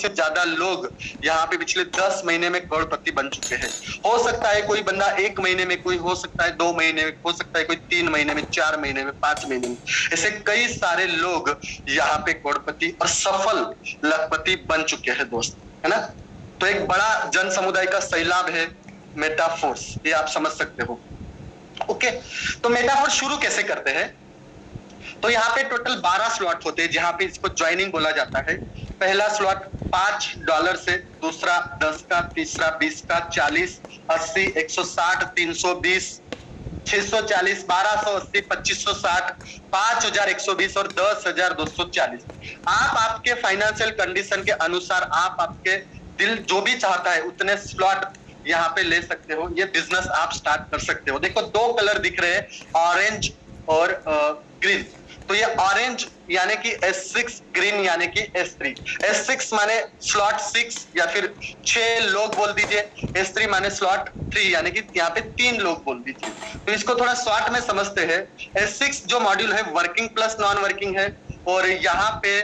से ज्यादा लोग यहाँ पे पिछले 10 महीने में करोड़पति बन चुके हैं। हो सकता है कोई बंदा 1 महीने में, कोई हो सकता है 2 महीने में, हो सकता है कोई 3 महीने में, 4 महीने में, 5 महीने में, ऐसे कई सारे लोग यहाँ पे करोड़पति और सफल लखपति बन चुके हैं दोस्त, है ना। तो एक बड़ा जन समुदाय का सैलाब है मेटाफोर्स, ये आप समझ सकते हो। ओके, तो मेटाफोर शुरू कैसे करते हैं? तो यहाँ पे टोटल 12 स्लॉट होते हैं जहां पे इसको ज्वाइनिंग बोला जाता है। पहला स्लॉट $5 से, दूसरा 10 का, तीसरा 20 का, 40, 80, 160, 320, 640, 1280, 2560, 5120 और 10,240। आप आपके फाइनेंशियल कंडीशन के अनुसार आप आपके दिल जो भी चाहता है उतने स्लॉट यहाँ पे ले सकते हो। ये बिजनेस आप स्टार्ट कर सकते हो। देखो 2 कलर दिख रहे हैं, ऑरेंज और ग्रीन। तो ये ऑरेंज यानी कि S6, ग्रीन यानी कि S3। S6 माने स्लॉट 6 या फिर 6 लोग बोल दीजिए, S3 माने स्लॉट 3 यानी कि यहाँ पे 3 लोग बोल दीजिए। तो इसको थोड़ा शॉर्ट में समझते हैं। S6 जो मॉड्यूल है वर्किंग प्लस नॉन वर्किंग है और यहाँ पे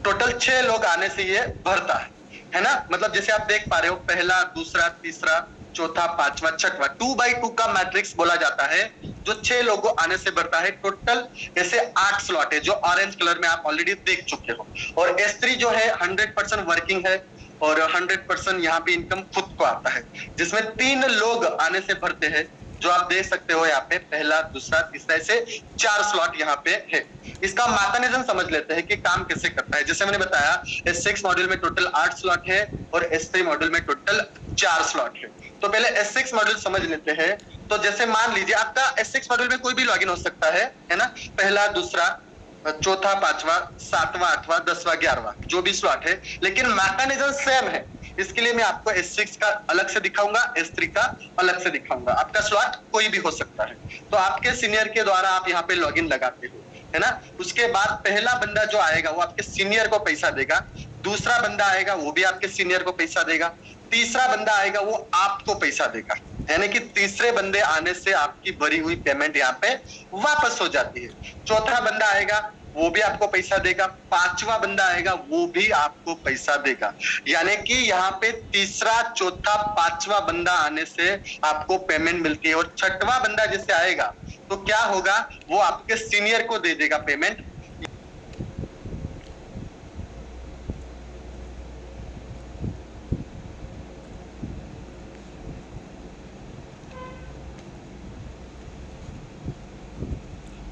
टोटल 6 लोग आने से ये भरता है ना। मतलब जैसे आप देख पा रहे हो, पहला, दूसरा, तीसरा, चौथा, पांचवा, छठवा, 2x2 का मैट्रिक्स बोला जाता है जो 6 लोगों आने से भरता है। टोटल ऐसे 8 स्लॉट है जो ऑरेंज कलर में आप ऑलरेडी देख चुके हो। और S3 जो है 100% वर्किंग है और 100% यहाँ पे इनकम खुद को आता है, जिसमें 3 लोग आने से भरते हैं जो आप देख सकते हो यहाँ पे, पहला, दूसरा, तीसरा, ऐसे 4 स्लॉट यहाँ पे है। इसका मैकेनिज्म समझ लेते हैं कि काम कैसे करता है। जैसे मैंने बताया S6 मॉड्यूल में टोटल 8 स्लॉट है और S3 मॉड्यूल में टोटल 4 स्लॉट है। तो पहले S6 मॉड्यूल समझ लेते हैं। तो जैसे मान लीजिए आपका S6 मॉड्यूल में कोई भी लॉगिन हो सकता है ना। पहला, दूसरा, चौथा, पांचवा, सातवां, आठवां, 10वां, 11वां, जो भी स्लॉट है, लेकिन मैकेनिज्म सेम है। इसके लिए मैं आपको S6 का अलग से दिखाऊंगा, S3 का अलग से दिखाऊंगा। आपका स्लॉट कोई भी हो सकता है। तो आपके सीनियर के द्वारा आप यहाँ पे लॉगिन लगाते हो, है ना। उसके बाद पहला बंदा जो आएगा वो आपके सीनियर को पैसा देगा, दूसरा बंदा आएगा वो भी आपके सीनियर को पैसा देगा, तीसरा बंदा आएगा वो आपको पैसा देगा। यानी कि तीसरे बंदे आने से आपकी भरी हुई पेमेंट यहाँ पे वापस हो जाती है। चौथा बंदा आएगा वो भी आपको पैसा देगा, पांचवा बंदा आएगा वो भी आपको पैसा देगा। यानी कि यहाँ पे तीसरा, चौथा, पांचवा बंदा आने से आपको पेमेंट मिलती है। और छठवां बंदा जैसे आएगा तो क्या होगा, वो आपके सीनियर को दे देगा पेमेंट।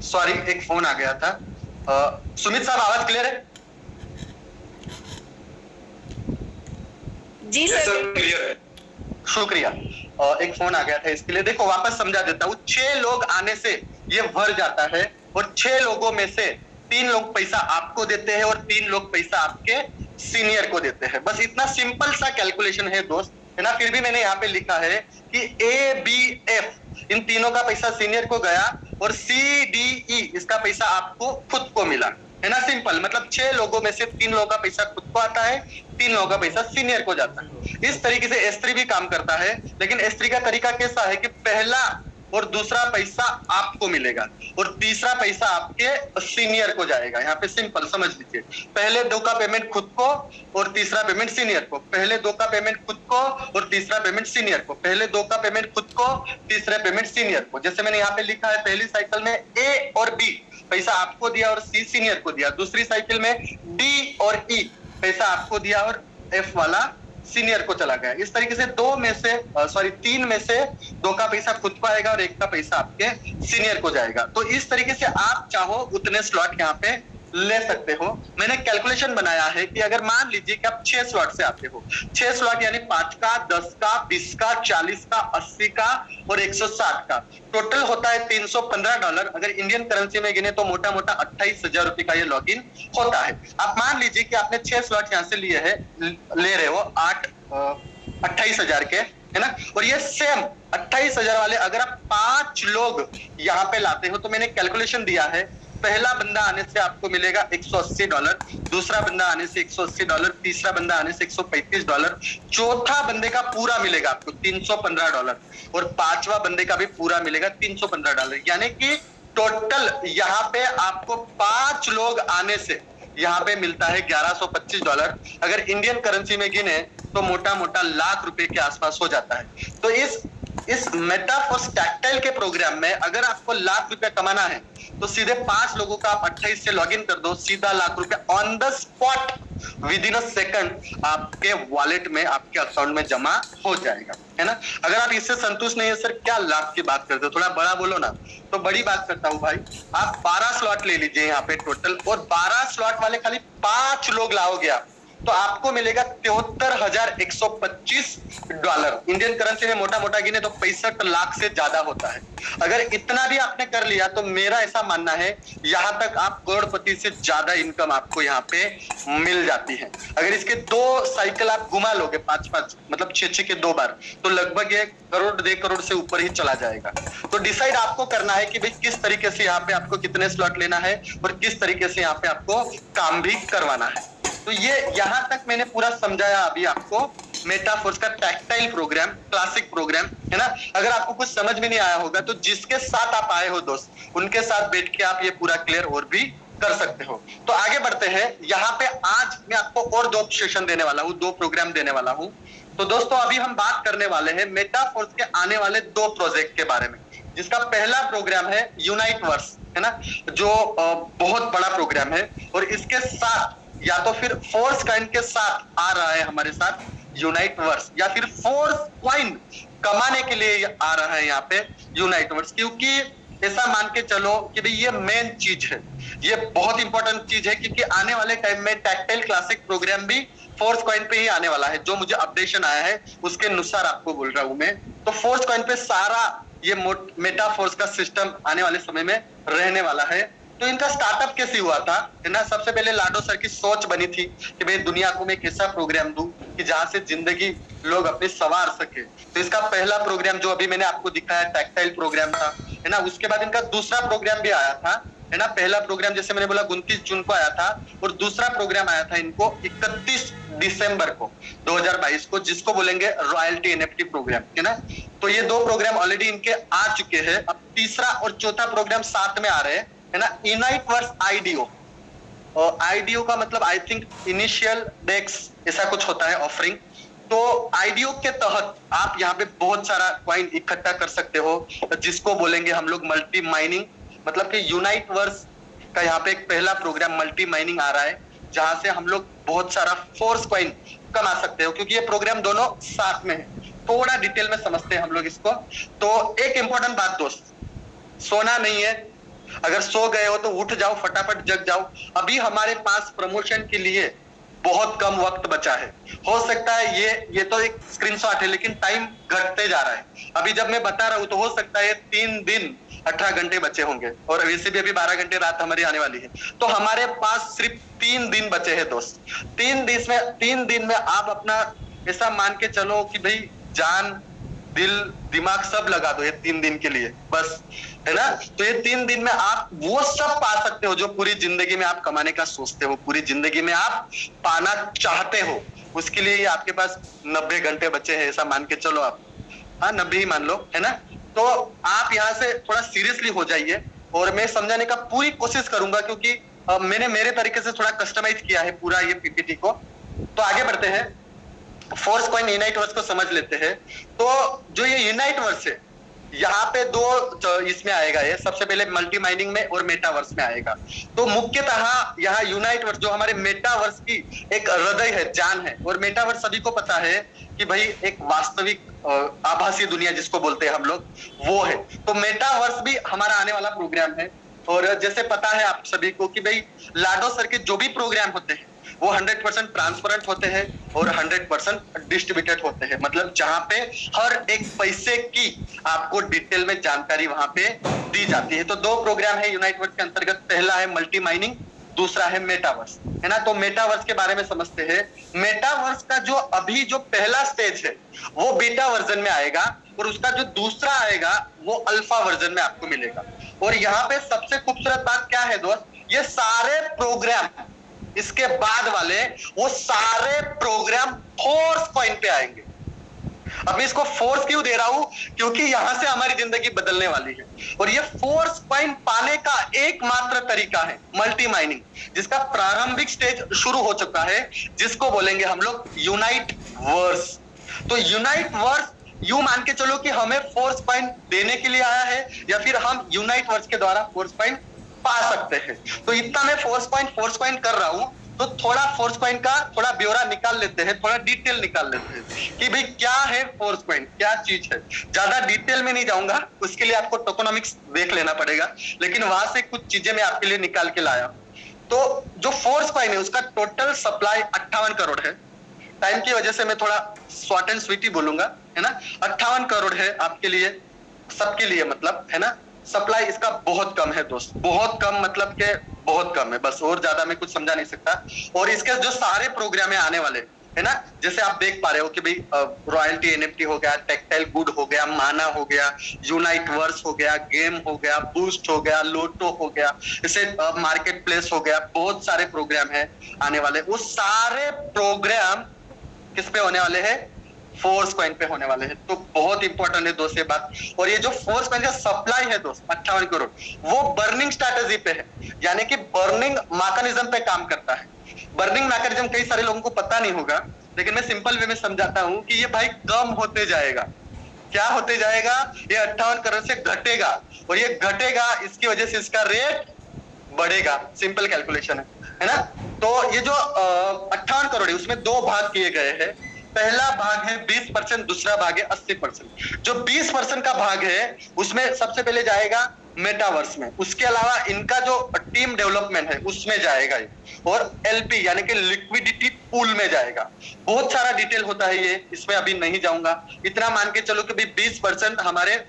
सॉरी, एक फोन आ गया था। सुमित साहब, आवाज क्लियर है? जी सर, क्लियर है। शुक्रिया। एक फोन आ गया था इसके लिए। देखो वापस समझा देता हूँ। 6 लोग आने से ये भर जाता है और 6 लोगों में से 3 लोग पैसा आपको देते हैं और 3 लोग पैसा आपके सीनियर को देते हैं। बस इतना सिंपल सा कैलकुलेशन है दोस्त, है ना। फिर भी मैंने यहाँ पे लिखा है कि ABF इन तीनों का पैसा सीनियर को गया और CDE इसका पैसा आपको खुद को मिला, है ना। सिंपल, मतलब 6 लोगों में से 3 लोगों का पैसा खुद को आता है, 3 लोगों का पैसा सीनियर को जाता है। इस तरीके से S3 भी काम करता है। लेकिन S3 का तरीका कैसा है कि पहला और दूसरा पैसा आपको मिलेगा और तीसरा पैसा आपके सीनियर को जाएगा। यहाँ पे सिंपल समझ लीजिए, पहले 2 का पेमेंट खुद को और तीसरा पेमेंट सीनियर को, पहले 2 का पेमेंट खुद को और तीसरा पेमेंट सीनियर को, पहले 2 का पेमेंट खुद को, तीसरा पेमेंट सीनियर को। जैसे मैंने यहाँ पे लिखा है, पहली साइकिल में A और B पैसा आपको दिया और C सीनियर को दिया, दूसरी साइकिल में D और E पैसा आपको दिया और F वाला सीनियर को चला गया। इस तरीके से 3 में से 2 का पैसा खुद को आएगा और 1 का पैसा आपके सीनियर को जाएगा। तो इस तरीके से आप चाहो उतने स्लॉट यहाँ पे ले सकते हो। मैंने कैलकुलेशन बनाया है कि अगर मान लीजिए कि आप 6 स्लॉट से आते हो, 6 स्लॉट यानी 5 का, 10 का, 20 का, 40 का, 80 का और 160 का, टोटल होता है $315। अगर इंडियन करेंसी में गिने तो मोटा मोटा 28,000 रुपए का ये लॉगिन होता है। आप मान लीजिए कि आपने 6 स्लॉट यहाँ से ले रहे हो 28,000 के, है ना। और ये सेम 28,000 वाले अगर आप 5 लोग यहाँ पे लाते हो तो मैंने कैलकुलेशन दिया है, पहला बंदा आने से आपको मिलेगा $180, दूसरा बंदा आने से $180, तीसरा बंदा आने से $135, चौथा बंदे का पूरा मिलेगा आपको $315 और पांचवा बंदे का भी पूरा मिलेगा $315। यानी कि टोटल यहाँ पे आपको 5 लोग आने से यहाँ पे मिलता है $1125। अगर इंडियन करेंसी में गिने तो मोटा मोटा लाख रुपए के आसपास हो जाता है। तो इस मेटाफोर्स टैक्टाइल के प्रोग्राम में अगर आपको लाख रुपया कमाना है तो सीधे 5 लोगों का आप 28 से लॉग इन कर दो, सीधा लाख रुपया on the spot with in a second आपके वॉलेट में, आपके अकाउंट में जमा हो जाएगा, है ना। अगर आप इससे संतुष्ट नहीं है सर क्या लाख की बात करते हो, थोड़ा बड़ा बोलो ना, तो बड़ी बात करता हूं भाई। आप 12 स्लॉट ले लीजिए यहाँ पे टोटल, और 12 स्लॉट वाले खाली 5 लोग लाओगे आप, तो आपको मिलेगा $73,125। इंडियन करेंसी में मोटा मोटा गिने तो 65 लाख से ज्यादा होता है। अगर इतना भी आपने कर लिया तो मेरा ऐसा मानना है यहां तक आप करोड़पति से ज्यादा इनकम आपको यहाँ पे मिल जाती है। अगर इसके 2 साइकिल आप घुमा लोगे 5-5 मतलब 6-6 के 2 बार, तो लगभग 1 करोड़ 1.5 करोड़ से ऊपर ही चला जाएगा। तो डिसाइड आपको करना है कि भाई किस तरीके से यहाँ पे आपको कितने स्लॉट लेना है और किस तरीके से यहाँ पे आपको काम भी करवाना है। तो ये यहां तक मैंने पूरा समझाया अभी आपको मेटाफोर्स का टैक्टाइल प्रोग्राम, क्लासिक प्रोग्राम, है ना। अगर आपको कुछ समझ में नहीं आया होगा तो जिसके साथ आप आए हो दोस्त, उनके साथ बैठ के आप ये पूरा क्लियर और भी कर सकते हो। तो आगे बढ़ते हैं। यहाँ पे आज मैं आपको और 2 सेशन देने वाला हूँ, 2 प्रोग्राम देने वाला हूँ। तो दोस्तों अभी हम बात करने वाले हैं मेटाफोर्स के आने वाले 2 प्रोजेक्ट के बारे में, जिसका पहला प्रोग्राम है यूनाइट वर्स, है ना, जो बहुत बड़ा प्रोग्राम है। और इसके साथ या तो फिर फोर्स कॉइन के साथ आ रहा है हमारे साथ यूनाइट वर्स, या फिर फोर्स कॉइन कमाने के लिए आ रहा है यहाँ पे यूनाइट वर्स। क्योंकि ऐसा मान के चलो कि भाई ये मेन चीज है, ये बहुत इंपॉर्टेंट चीज है, क्योंकि आने वाले टाइम में टैक्टाइल क्लासिक प्रोग्राम भी फोर्स कॉइन पे ही आने वाला है। जो मुझे अपडेशन आया है उसके अनुसार आपको बोल रहा हूं मैं। तो फोर्स कॉइन पे सारा ये मेटाफोर्स का सिस्टम आने वाले समय में रहने वाला है। तो इनका स्टार्टअप कैसे हुआ था, है ना। सबसे पहले लाडो सर की सोच बनी थी कि भाई दुनिया को मैं एक ऐसा प्रोग्राम दूं कि जहां से जिंदगी लोग अपनी संवार सके। तो इसका पहला प्रोग्राम जो अभी मैंने आपको दिखाया टैक्टाइल प्रोग्राम था, है ना। उसके बाद इनका दूसरा प्रोग्राम भी आया था, है ना। पहला प्रोग्राम जैसे मैंने बोला 29 जून को आया था, और दूसरा प्रोग्राम आया था इनको 31 दिसंबर को 2022 को, जिसको बोलेंगे रॉयल्टी एनएफटी प्रोग्राम, है ना। तो ये 2 प्रोग्राम ऑलरेडी इनके आ चुके हैं। अब तीसरा और चौथा प्रोग्राम साथ में आ रहे हैं, है ना। यूनाइट वर्स आईडीओ, और आईडीओ का मतलब आई थिंक इनिशियल डेक्स ऐसा कुछ होता है ऑफरिंग। तो आईडीओ के तहत आप यहाँ पे बहुत सारा कॉइन इकट्ठा कर सकते हो, जिसको बोलेंगे हम लोग मल्टी माइनिंग। मतलब कि यूनाइट वर्स का यहाँ पे एक पहला प्रोग्राम मल्टी माइनिंग आ रहा है, जहां से हम लोग बहुत सारा फोर्स कॉइन कमा सकते हो, क्योंकि ये प्रोग्राम दोनों साथ में है। थोड़ा डिटेल में समझते हैं हम लोग इसको। तो एक इंपॉर्टेंट बात दोस्त, सोना नहीं है। अगर सो गए हो तो उठ जाओ, फटाफट जग जाओ। अभी हमारे पास प्रमोशन के लिए बहुत कम वक्त बचा है। हो सकता है ये तो एक स्क्रीनशॉट है, लेकिन टाइम घटते जा रहा है। अभी जब मैं बता रहा हूं तो हो सकता है 3 दिन 18 घंटे बचे होंगे, और वैसे भी अभी 12 घंटे रात हमारी आने वाली है। तो हमारे पास सिर्फ 3 दिन बचे हैं दोस्त। 3 दिन में आप अपना ऐसा मान के चलो कि भाई जान दिल दिमाग सब लगा दो ये 3 दिन के लिए बस, है ना। तो ये 3 दिन में आप वो सब पा सकते हो जो पूरी जिंदगी में आप कमाने का सोचते हो, पूरी जिंदगी में आप पाना चाहते हो। उसके लिए ये आपके पास 90 घंटे बचे हैं, ऐसा मान के चलो आप, हाँ 90 ही मान लो, है ना। तो आप यहाँ से थोड़ा सीरियसली हो जाइए, और मैं समझाने का पूरी कोशिश करूंगा, क्योंकि मैंने मेरे तरीके से थोड़ा कस्टमाइज किया है पूरा ये पीपीटी को। तो आगे बढ़ते हैं, फोर्स कॉइन यूनाइट वर्स को समझ लेते हैं। तो जो ये यूनाइट वर्स है, यहाँ पे 2 इसमें आएगा। ये सबसे पहले मल्टी माइनिंग में और मेटावर्स में आएगा। तो मुख्यतः यहाँ यूनाइट वर्स जो हमारे मेटावर्स की एक हृदय है, जान है। और मेटावर्स सभी को पता है कि भाई एक वास्तविक आभासी दुनिया जिसको बोलते हैं हम लोग, वो है। तो मेटावर्स भी हमारा आने वाला प्रोग्राम है। और जैसे पता है आप सभी को कि भाई लाडो सर के जो भी प्रोग्राम होते हैं वो 100% ट्रांसपेरेंट होते हैं और 100% डिस्ट्रीब्यूटेड होते हैं। मतलब जहां पे हर एक पैसे की आपको डिटेल में जानकारी वहां पे दी जाती है। तो 2 प्रोग्राम है यूनाइट वर्स के अंतर्गत, पहला है मल्टी माइनिंग, दूसरा है मेटावर्स, है ना। तो मेटावर्स के बारे में समझते हैं। मेटावर्स का जो अभी जो पहला स्टेज है वो बीटा वर्जन में आएगा, और उसका जो दूसरा आएगा वो अल्फा वर्जन में आपको मिलेगा। और यहाँ पे सबसे खूबसूरत बात क्या है दोस्त, ये सारे प्रोग्राम इसके बाद वाले वो सारे प्रोग्राम फोर्स कॉइन पे आएंगे। अब मैं इसको फोर्स क्यों दे रहा हूं? क्योंकि यहां से हमारी जिंदगी बदलने वाली है और ये फोर्स पॉइंट पाने का एकमात्र तरीका है मल्टी माइनिंग, जिसका प्रारंभिक स्टेज शुरू हो चुका है, जिसको बोलेंगे हम लोग यूनाइट वर्स। तो यूनाइट वर्स यू मान के चलो कि हमें फोर्स पॉइंट देने के लिए आया है या फिर हम यूनाइट वर्स के द्वारा फोर्स पॉइंट पा सकते हैं। तो इतना मैं फोर्स पॉइंट कर रहा हूं, तो थोड़ा फोर्स पॉइंट का थोड़ा ब्यौरा निकाल लेते हैं, थोड़ा डिटेल निकाल लेते हैं कि भाई क्या है फोर्स पॉइंट, क्या चीज है। ज्यादा डिटेल में नहीं जाऊंगा, उसके लिए आपको टोकोनॉमिक्स देख लेना पड़ेगा, लेकिन वहां से कुछ चीजें मैं आपके लिए निकाल के लाया। तो जो फोर्स पॉइंट है उसका टोटल सप्लाई 58 करोड़ है। टाइम की वजह से मैं थोड़ा शॉर्ट एंड स्वीट ही बोलूंगा, है ना। 58 करोड़ है आपके लिए, सबके लिए, मतलब, है ना। सप्लाई इसका बहुत कम है दोस्त, बहुत कम, मतलब के बहुत कम है, बस, और ज्यादा मैं कुछ समझा नहीं सकता। और इसके जो सारे प्रोग्राम है आने वाले, है ना, जैसे आप देख पा रहे हो कि भाई रॉयल्टी एनएफटी हो गया, टेक्टाइल गुड हो गया, माना हो गया, यूनाइट वर्स हो गया, गेम हो गया, बूस्ट हो गया, लोटो हो गया, जैसे मार्केट प्लेस हो गया, बहुत सारे प्रोग्राम है आने वाले। वो सारे प्रोग्राम किस पे होने वाले हैं? फोर्स कॉइन पे होने वाले हैं। तो बहुत इंपॉर्टेंट है दोस्त ये बात। और ये जो फोर्स कॉइन का सप्लाई है दोस्त 58 करोड़, वो बर्निंग स्ट्रैटेजी पे है, यानी कि बर्निंग मैकेनिज्म पे काम करता है। बर्निंग मैकेनिज्म कई सारे लोगों को पता नहीं होगा, लेकिन मैं सिंपल वे में समझाता हूं कि ये भाई कम होते जाएगा। क्या होते जाएगा? ये 58 करोड़ से घटेगा, और ये घटेगा इसकी वजह से इसका रेट बढ़ेगा। सिंपल कैलकुलेशन है ना। तो ये जो 58 करोड़ है उसमें दो भाग किए गए हैं। पहला भाग है 20%, दूसरा भाग है 80%। जो 20% का भाग है उसमें सबसे पहले जाएगा मेटावर्स में, उसके अलावा इनका जो टीम डेवलपमेंट है उसमें जाएगा ये, और एलपी यानी कि लिक्विडिटी पूल में जाएगा। बहुत सारा डिटेल होता है ये, इसमें अभी नहीं जाऊंगा। इतना मान के चलो कि 20% हमारे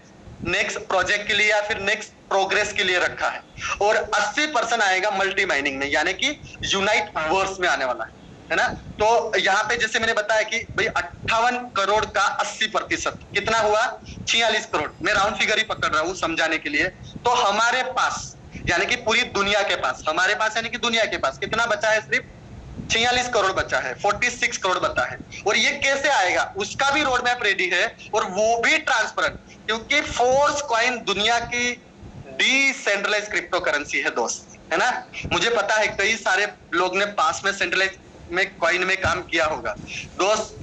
नेक्स्ट प्रोजेक्ट के लिए या फिर नेक्स्ट प्रोग्रेस के लिए रखा है, और 80% आएगा मल्टी माइनिंग में, यानी कि यूनाइट वर्स में आने वाला है ना। तो यहाँ पे जैसे मैंने बताया कि भाई 58 करोड़ का 80% कितना हुआ? 46 करोड़। मैं राउंड फिगर ही पकड़ रहा हूं समझाने के लिए। तो हमारे पास, यानी कि पूरी दुनिया के पास, हमारे पास यानी कि दुनिया के पास कितना बचा है? सिर्फ 46 करोड़ बचा है, 46 करोड़ बचा है। और ये कैसे आएगा उसका भी रोड मैप रेडी है, और वो भी ट्रांसपेरेंट, क्योंकि फोर्स कॉइन दुनिया की डिसेंट्रलाइज क्रिप्टो करेंसी है दोस्त, है ना। मुझे पता है कई सारे लोग ने पास में सेंट्रलाइज में कॉइन में काम किया होगा दोस्त,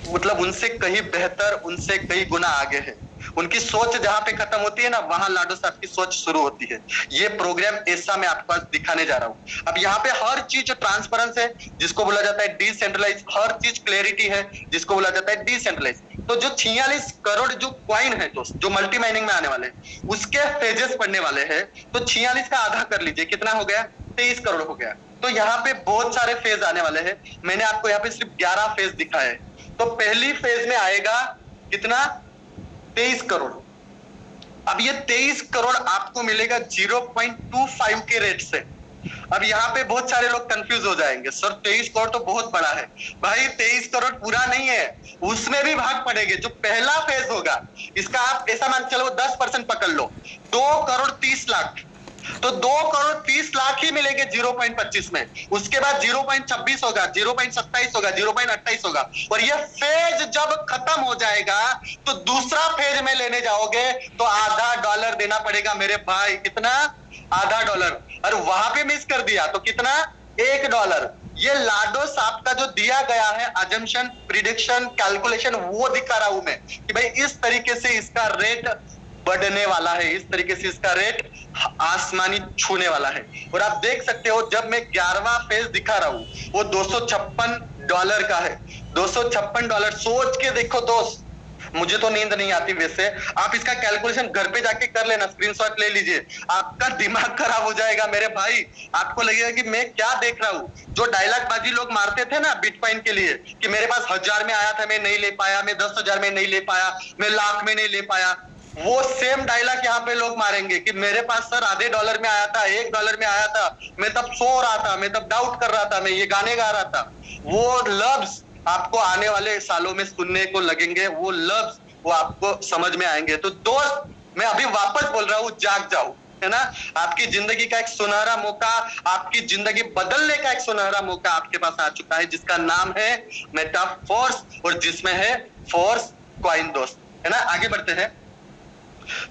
मतलब उनसे कहीं बेहतर, उनसे कई गुना आगे है। उनकी सोच जहां पे खत्म होती है ना, वहां लाडो साहब की सोच शुरू होती है। ये प्रोग्राम ऐसा मैं आपके पास दिखाने जा रहा हूं। अब यहाँ पे हर चीज ट्रांसपेरेंस है, जिसको बोला जाता है डिसेंट्रलाइज, हर चीज क्लैरिटी है, जिसको बोला जाता है डिसेंट्रलाइज। तो जो 46 करोड़ जो क्वाइन है दोस्त, जो मल्टी माइनिंग में आने वाले हैं, उसके फेजेस पड़ने वाले हैं। तो 46 का आधा कर लीजिए, कितना हो गया? 23 करोड़ हो गया। तो यहाँ पे बहुत सारे फेज आने वाले हैं। मैंने आपको यहाँ पे सिर्फ 11 फेज दिखाए है। तो पहली फेज में आएगा कितना? 23 करोड़। अब ये 23 करोड़ आपको मिलेगा 0.25 के रेट से। अब यहाँ पे बहुत सारे लोग कंफ्यूज हो जाएंगे, सर 23 करोड़ तो बहुत बड़ा है। भाई 23 करोड़ पूरा नहीं है, उसमें भी भाग पड़ेंगे। जो पहला फेज होगा इसका आप ऐसा मान चलो 10% पकड़ लो, 2 करोड़ 30 लाख। तो 2 करोड़ 30 लाख ही मिलेंगे 0.25 में। उसके बाद 0.26 होगा, 0.27 होगा, 0.28 होगा। और ये फेज जब खत्म हो जाएगा तो दूसरा फेज में लेने जाओगे तो आधा डॉलर देना पड़ेगा मेरे भाई। कितना? आधा डॉलर। और वहां पे मिस कर दिया तो कितना? $1। ये लाडो साहब का जो दिया गया है अजम्पशन, प्रिडिक्शन, कैलकुलेशन, वो दिखा रहा हूं मैं कि भाई इस तरीके से इसका रेट बढ़ने वाला है, इस तरीके से इसका रेट आसमानी छूने वाला है। और आप देख सकते हो जब मैं 11वां फेज दिखा रहा हूं वो $256 का है। $256। सोच के देखो दोस्त, मुझे तो नींद नहीं आती वैसे। आप इसका कैलकुलेशन घर पे जाके कर लेना, स्क्रीनशॉट ले लीजिए, आपका दिमाग खराब हो जाएगा मेरे भाई। आपको लगेगा कि मैं क्या देख रहा हूं। जो डायलॉग बाजी लोग मारते थे ना बिटकॉइन के लिए कि मेरे पास 1000 में आया था मैं नहीं ले पाया, मैं 10,000 में नहीं ले पाया, मैं लाख में नहीं ले पाया, वो सेम डायलॉग यहाँ पे लोग मारेंगे कि मेरे पास सर आधे डॉलर में आया था, $1 में आया था, मैं तब सो रहा था, मैं तब डाउट कर रहा था, मैं ये गाने गा रहा था। वो लफ्ज आपको आने वाले सालों में सुनने को लगेंगे, वो लफ्ज वो आपको समझ में आएंगे। तो दोस्त मैं अभी वापस बोल रहा हूँ, जाग जाओ, है ना। आपकी जिंदगी का एक सुनहरा मौका, आपकी जिंदगी बदलने का एक सुनहरा मौका आपके पास आ चुका है, जिसका नाम है मेटाफोर्स, और जिसमें है फोर्स कॉइन दोस्त, है ना। आगे बढ़ते हैं।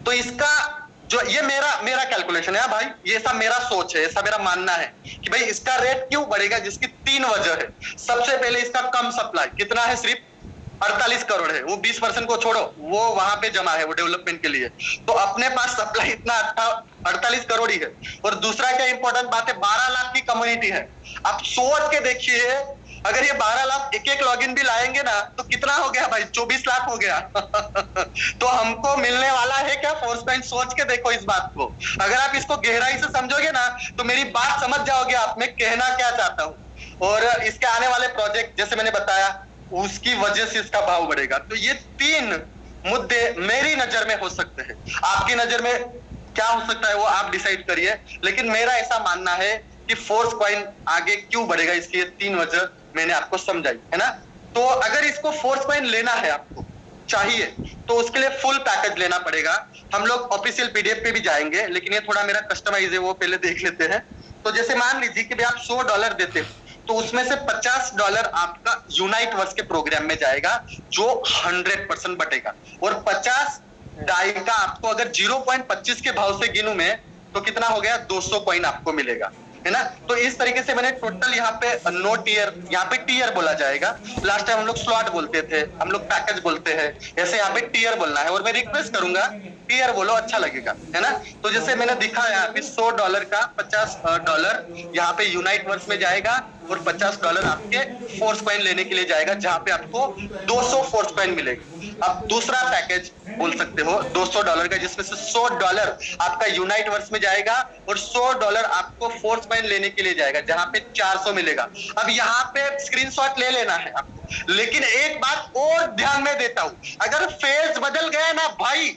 तो इसका जो ये मेरा कैलकुलेशन है भाई, ये सब मेरा सोच है, ऐसा मेरा मानना है कि भाई इसका रेट क्यों बढ़ेगा, जिसकी 3 वजह है। सबसे पहले इसका कम सप्लाई, कितना है, सिर्फ 48 करोड़ है। वो 20% को छोड़ो, वो वहां पे जमा है, वो डेवलपमेंट के लिए। तो अपने पास सप्लाई इतना 48 करोड़ ही है। और दूसरा क्या इंपॉर्टेंट बात है, 12 लाख की कम्युनिटी है। आप सोच के देखिए, अगर ये 12 लाख एक एक लॉगिन भी लाएंगे ना, तो कितना हो गया भाई, 24 लाख हो गया। तो हमको मिलने वाला है क्या फोर्स पॉइंट, सोच के देखो इस बात को। अगर आप इसको गहराई से समझोगे ना, तो मेरी बात समझ जाओगे आप, मैं कहना क्या चाहता हूं। और इसके आने वाले प्रोजेक्ट जैसे मैंने बताया, उसकी वजह से इसका भाव बढ़ेगा। तो ये 3 मुद्दे मेरी नजर में हो सकते हैं। आपकी नजर में क्या हो सकता है वो आप डिसाइड करिए, लेकिन मेरा ऐसा मानना है कि फोर्स कॉइन आगे क्यों बढ़ेगा, इसकी ये 3 वजह मैंने आपको समझाई, है ना। तो अगर इसको फोर्स कॉइन लेना है आपको चाहिए, तो उसके लिए फुल पैकेज लेना पड़ेगा। हम लोग ऑफिशियल पीडीएफ पे भी जाएंगे, लेकिन ये थोड़ा मेरा कस्टमाइज है, वो पहले देख लेते हैं। तो जैसे मान लीजिए कि भाई आप $100 देते हो, तो उसमें से $50 आपका यूनाइट वर्स के प्रोग्राम में जाएगा, जो 100% बटेगा। और 50 डाई का आपको अगर 0.25 के भाव से गिनूं मैं, तो कितना हो गया, 200 कॉइन आपको मिलेगा, है ना। तो इस तरीके से मैंने टोटल यहाँ पे नो टीयर, यहाँ पे टीयर बोला जाएगा। लास्ट टाइम हम लोग स्लॉट बोलते थे, हम लोग पैकेज बोलते हैं, ऐसे यहाँ पे टीयर बोलना है। और मैं रिक्वेस्ट करूंगा टीयर बोलो, अच्छा लगेगा, है ना। तो जैसे मैंने दिखाया अभी, $100 का $50 यहाँ पे यूनाइट वर्स में जाएगा, और $50 आपके फोर्स कॉइन लेने के लिए जाएगा, जहां पे आपको 200 फोर्स कॉइन मिलेगी। अब दूसरा पैकेज बोल सकते हो $200 का, जिसमें से $100 आपका यूनाइट वर्स में जाएगा, और $100 आपको फोर्स कॉइन लेने के लिए जाएगा, जहां पे 400 मिलेगा। अब यहाँ पे स्क्रीनशॉट ले लेना है आपको, लेकिन एक बात और ध्यान में देता हूं, अगर फेज बदल गया ना भाई,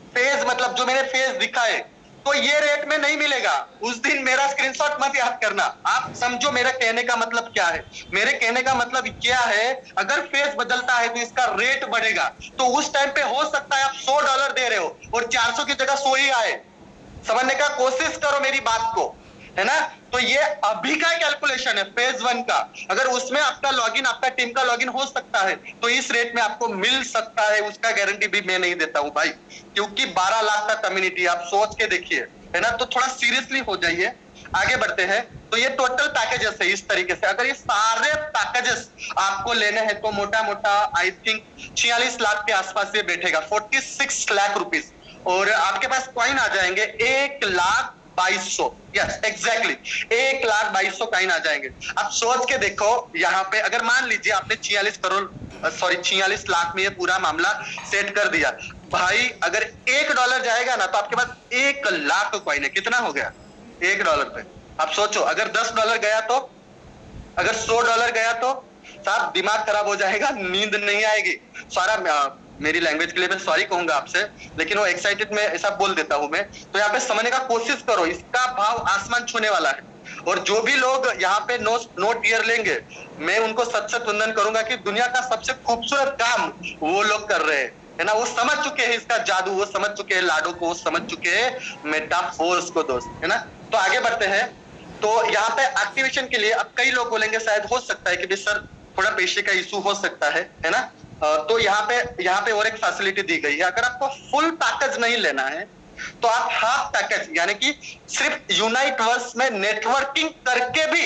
फेज मतलब जो मैंने फेज दिखाए, तो ये रेट में नहीं मिलेगा। उस दिन मेरा स्क्रीनशॉट मत याद करना। आप समझो मेरा कहने का मतलब क्या है। मेरे कहने का मतलब क्या है, अगर फेज बदलता है तो इसका रेट बढ़ेगा। तो उस टाइम पे हो सकता है आप $100 दे रहे हो और 400 की जगह 100 ही आए। समझने का कोशिश करो मेरी बात को, है ना। तो ये अभी का कैलकुलेशन है फेज 1 का। अगर उसमें आपका लॉगिन, आपका टीम का लॉगिन हो सकता है, तो इस रेट में आपको मिल सकता है, उसका गारंटी भी मैं नहीं देता हूं भाई, क्योंकि 12 लाख का कम्युनिटी, आप सोच के देखिए, है ना। तो थोड़ा सीरियसली हो जाइए। आगे बढ़ते हैं। तो ये टोटल पैकेजेस है इस तरीके से। अगर ये सारे पैकेजेस आपको लेने हैं, तो मोटा मोटा आई थिंक 46 लाख के आसपास ये बैठेगा, 46 लाख रुपीस। और आपके पास कॉइन आ जाएंगे 1,22,000। यस एग्जैक्टली, 1,22,000 कॉइन आ जाएंगे। आप सोच के देखो, यहाँ पे अगर मान लीजिए आपने 46 लाख में ये पूरा मामला सेट कर दिया भाई, अगर $1 जाएगा ना, तो आपके पास 1,00,000 कॉइन है। कितना हो गया $1 पे। आप सोचो, अगर $10 गया तो, अगर $100 गया तो साहब दिमाग खराब हो जाएगा, नींद नहीं आएगी सारा। मेरी लैंग्वेज के लिए मैं सॉरी कहूंगा आपसे, लेकिन वो एक्साइटेड में ऐसा बोल देता हूं मैं। तो यहाँ पे समझने का कोशिश करो, इसका भाव आसमान छूने वाला है। और जो भी लोग यहाँ पे नो टीयर लेंगे, मैं उनको सच सच वंदन करूंगा कि दुनिया का सबसे खूबसूरत काम वो लोग कर रहे हैं, है ना। वो समझ चुके हैं इसका जादू, वो समझ चुके हैं लाडो को, वो समझ चुके हैं मेटाफोर्स को दोस्त, है ना। तो आगे बढ़ते हैं। तो यहाँ पे एक्टिवेशन के लिए अब कई लोग बोलेंगे, शायद हो सकता है कि सर थोड़ा पैसे का इशू हो सकता है ना। तो यहाँ पे और एक फैसिलिटी दी गई है। अगर आपको फुल पैकेज नहीं लेना है, तो आप हाफ पैकेज, यानी कि सिर्फ यूनाइट वर्स में नेटवर्किंग करके भी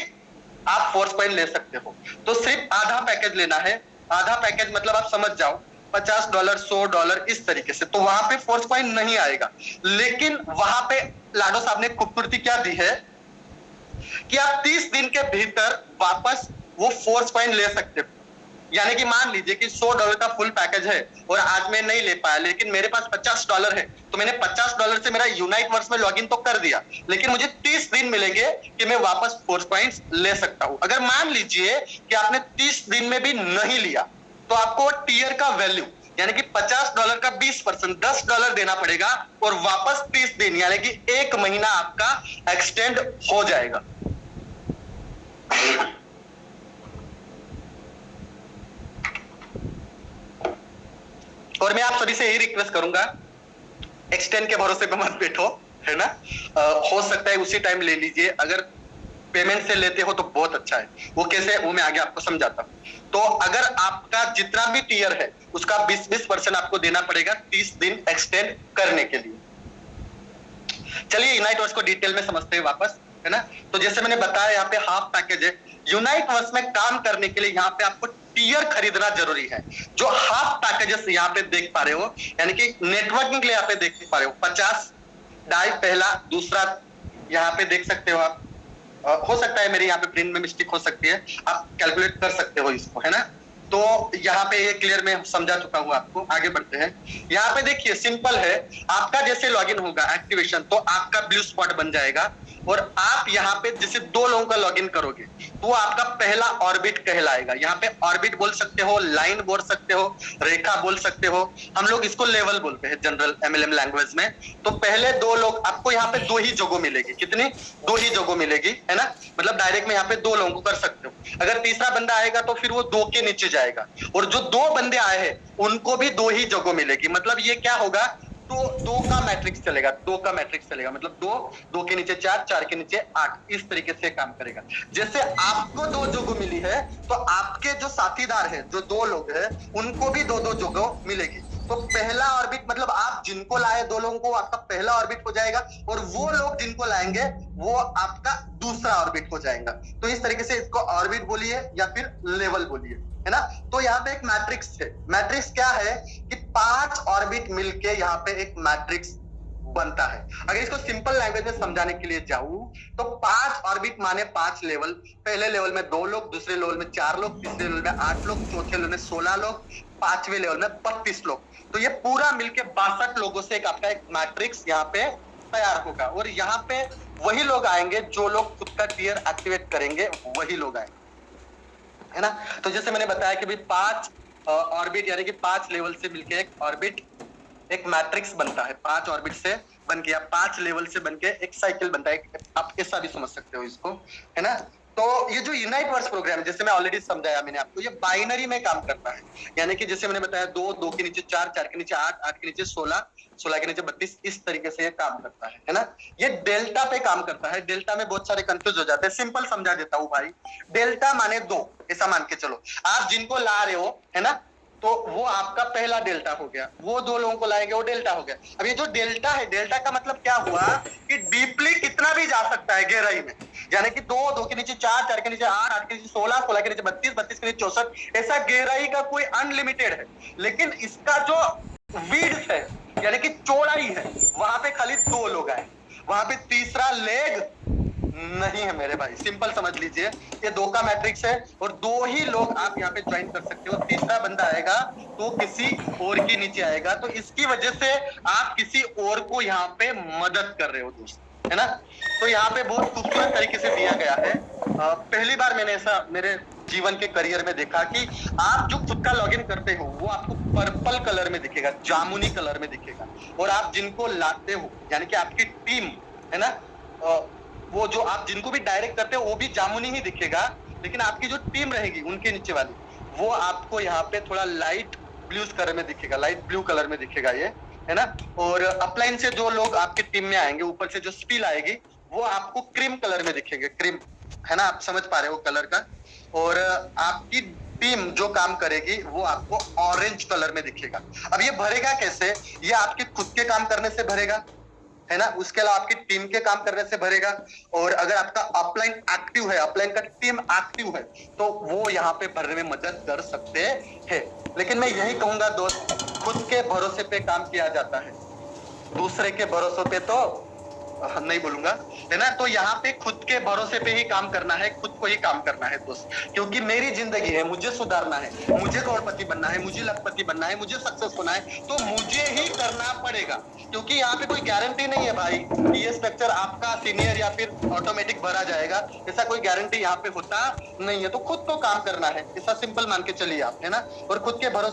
आप फोर्स कॉइन ले सकते हो। तो सिर्फ आधा पैकेज लेना है। आधा पैकेज मतलब आप समझ जाओ, $50, $100 इस तरीके से। तो वहां पे फोर्स कॉइन नहीं आएगा। लेकिन वहां पे लाडो साहब ने खूबसूरती क्या दी है कि आप 30 दिन के भीतर वापस वो फोर्स कॉइन ले सकते हो। यानी कि मान लीजिए कि $100 का फुल पैकेज है, और आज मैं नहीं ले पाया, लेकिन मेरे पास $50 है, तो मैंने $50 से मेरा यूनाइट वर्स में लॉगिन तो कर दिया, लेकिन मुझे 30 दिन मिलेंगे कि मैं वापस फोर्स पॉइंट्स ले सकता हूं। अगर मान लीजिए कि आपने 30 दिन में भी नहीं लिया, तो आपको टीयर का वैल्यू, यानी कि $50 का 20% $10 देना पड़ेगा, और वापस 30 दिन यानी कि 1 महीना आपका एक्सटेंड हो जाएगा। और मैं आप सभी से यही रिक्वेस्ट करूंगा, एक्सटेंड के भरोसे पे मत बैठो, है ना। हो सकता है उसी टाइम ले लीजिए। अगर पेमेंट से लेते हो तो बहुत अच्छा है। वो कैसे, वो मैं आगे आपको समझाता हूँ। तो अगर आपका जितना भी टीयर है उसका 20% आपको देना पड़ेगा 30 दिन एक्सटेंड करने के लिए। चलिए यूनाइट को डिटेल में समझते हैं वापस, है ना। तो जैसे मैंने बताया यहाँ पे हाफ पैकेज है। यूनाइट में काम करने के लिए यहाँ पे आपको टीयर खरीदना जरूरी है। जो हाफ पैकेजेस यहाँ पे देख पा रहे हो, यानी कि नेटवर्किंग के लिए यहाँ पे देख पा रहे हो 50 डाई पहला, दूसरा यहाँ पे देख सकते हो आप। हो सकता है मेरे यहाँ पे प्रिंट में मिस्टेक हो सकती है, आप कैलकुलेट कर सकते हो इसको, है ना। तो यहाँ पे ये क्लियर में समझा चुका हूँ आपको। आगे बढ़ते हैं। यहाँ पे देखिए सिंपल है, आपका जैसे लॉगिन होगा एक्टिवेशन तो आपका ब्लू स्पॉट बन जाएगा, और आप यहाँ पे जैसे 2 लोगों का लॉगिन करोगे तो आपका पहला ऑर्बिट कहलाएगा। यहाँ पे ऑर्बिट बोल सकते हो, लाइन बोल सकते हो, रेखा बोल सकते हो। हम लोग इसको लेवल बोलते हैं जनरल एमएलएम लैंग्वेज में। तो पहले 2 लोग आपको यहाँ पे 2 ही जगह मिलेगी। कितनी? 2 ही जगह मिलेगी, है ना। मतलब डायरेक्ट में यहाँ पे 2 लोगों को कर सकते हो। अगर तीसरा बंदा आएगा तो फिर वो 2 के नीचे जाएगा, और जो 2 बंदे आए हैं उनको भी 2 ही जगह मिलेगी। मतलब ये क्या होगा, तो 2 का मैट्रिक्स चलेगा, 2 का मैट्रिक्स चलेगा। मतलब 2 के नीचे 4, 4 के नीचे 8, इस तरीके से काम करेगा। जैसे आपको 2 जगह मिली है तो आपके जो साथीदार है, जो 2 लोग हैं, उनको भी 2-2 जगह मिलेगी। तो पहला ऑर्बिट मतलब आप जिनको लाए 2 लोगों को, आपका पहला ऑर्बिट हो जाएगा, और वो लोग जिनको लाएंगे वो आपका दूसरा ऑर्बिट हो जाएगा। तो इस तरीके से इसको ऑर्बिट बोलिए या फिर लेवल बोलिए, है ना। तो यहाँ पे एक मैट्रिक्स है। मैट्रिक्स क्या है कि 5 ऑर्बिट मिलके यहाँ पे एक मैट्रिक्स बनता है। अगर इसको सिंपल लैंग्वेज में समझाने के लिए जाऊं तो 5 ऑर्बिट माने 5 लेवल। पहले लेवल में 2 लोग, दूसरे लेवल में 4 लोग, तीसरे लेवल में 8 लोग, चौथे लेवल में 16 लोग, 5वें लेवल में 32 लोग। तो ये पूरा मिलके 62 लोगों से एक आपका एक मैट्रिक्स यहाँ पे तैयार होगा। और यहाँ पे वही लोग आएंगे जो लोग खुद का टीयर एक्टिवेट करेंगे, वही लोग आएंगे, है ना। तो जैसे मैंने बताया कि भाई 5 ऑर्बिट यानी कि 5 लेवल से मिलके एक ऑर्बिट, एक मैट्रिक्स बनता है। 5 ऑर्बिट से बन के या 5 लेवल से बन के एक साइकिल बनता है। आप ऐसा भी समझ सकते हो इसको, है ना। तो ये जो यूनाइट वर्स प्रोग्राम है, जैसे मैं ऑलरेडी समझाया मैंने आपको, ये बाइनरी में काम करता है। यानी कि जैसे मैंने बताया 2 के नीचे 4, 4 के नीचे 8, 8 के नीचे 16, 16 के नीचे 32, इस तरीके से ये काम करता है ना। ये डेल्टा पे काम करता है। डेल्टा में बहुत सारे कंफ्यूज हो जाते हैं, सिंपल समझा देता हूँ भाई। डेल्टा माने 2, ऐसा मान के चलो। आप जिनको ला रहे हो, है ना, तो वो आपका पहला डेल्टा हो गया। वो 2 लोगों को लाएंगे, वो डेल्टा हो गया। अब ये जो डेल्टा है, डेल्टा का मतलब क्या हुआ कि डीपली कितना भी जा सकता है गहराई में। यानी कि 2 के नीचे 4, 4 के नीचे 8, 8 के नीचे 16, 16 के नीचे 32, 32 के नीचे 64, ऐसा गहराई का कोई अनलिमिटेड है। लेकिन इसका जो विड्थ है यानी कि चौड़ाई है, वहां पे खाली 2 लोग आए। वहां पे तीसरा लेग नहीं है मेरे भाई। सिंपल समझ लीजिए, ये 2 का मैट्रिक्स है और 2 ही लोग आप यहाँ पे ज्वाइन कर सकते हो। तीसरा बंदा आएगा तो किसी और के नीचे आएगा। तो इसकी वजह से आप किसी और को यहाँ पे मदद कर रहे हो दोस्त, है ना। तो यहाँ पे बहुत खूबसूरत तरीके से दिया गया है। पहली बार मैंने ऐसा मेरे जीवन के करियर में देखा कि आप जो खुद का लॉगिन करते हो वो आपको पर्पल कलर में दिखेगा, जामुनी कलर में दिखेगा। और आप जिनको लाते हो यानी कि आपकी टीम, है ना, वो जो आप जिनको भी डायरेक्ट करते हो वो भी जामुनी ही दिखेगा। लेकिन आपकी जो टीम रहेगी उनके नीचे वाली, वो आपको यहाँ पे थोड़ा लाइट ब्लू कलर में दिखेगा, लाइट ब्लू कलर में दिखेगा ये, है ना। और अपलाइन से जो लोग आपकी टीम में आएंगे, ऊपर से जो स्पील आएगी, वो आपको क्रीम कलर में दिखेंगे। क्रीम, है ना, आप समझ पा रहे हो कलर का। और आपकी टीम जो काम करेगी वो आपको ऑरेंज कलर में दिखेगा। अब ये भरेगा कैसे? ये आपके खुद के काम करने से भरेगा, है ना। उसके अलावा आपकी टीम के काम करने से भरेगा। और अगर आपका अपलाइन एक्टिव है, अपलाइन का टीम एक्टिव है, तो वो यहाँ पे भरने में मदद कर सकते हैं। लेकिन मैं यही कहूंगा दोस्त, खुद के भरोसे पे काम किया जाता है, दूसरे के भरोसे पे तो नहीं बोलूंगा, है ना। तो यहाँ पे खुद के भरोसे पे ही काम करना है, खुद को ही काम करना है दोस्त। क्योंकि मेरी जिंदगी है, मुझे सुधारना है, मुझे करोड़पति बनना है, मुझे लखपति बनना है, मुझे सक्सेस होना है, तो मुझे ही करना पड़ेगा। क्योंकि यहाँ पे कोई गारंटी नहीं है भाई कि ये स्ट्रक्चर आपका सीनियर या फिर ऑटोमेटिक भरा जाएगा। ऐसा कोई गारंटी यहाँ पे होता नहीं है। तो खुद को काम करना है, ऐसा सिंपल मान के चलिए आप, है ना। और खुद के भरोसे